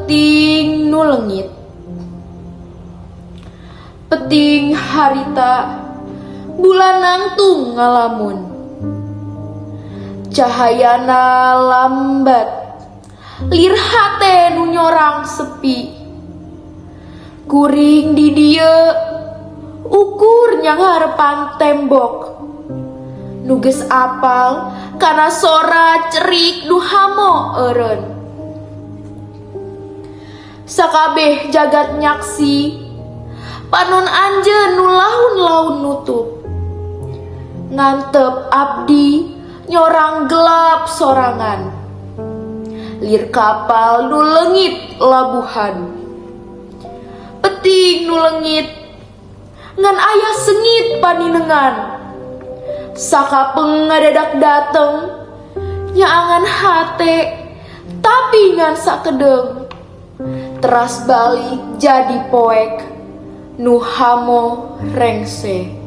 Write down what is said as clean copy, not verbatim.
peting nu leungit. Peting harita bulanang tung ngalamun. Cahayana lambat, lir hate nu nyorang sepi. Kuring di dieu ukur nyangharepan tembok. Nuges apal kana sora cerik nu hamo eureun. Sakabeh jagat nyaksi panon anjeun nu laun-laun nutup. Ngantep abdi nyorang gelap sorangan. Lir kapal nu leungit labuhan. Peting nu leungit ngan aya sengit paninengan. Sakapeung ngadadak dateng nyaangan hate tapi ngan sakedeung. Teras balik jadi poek nu hamo rengse.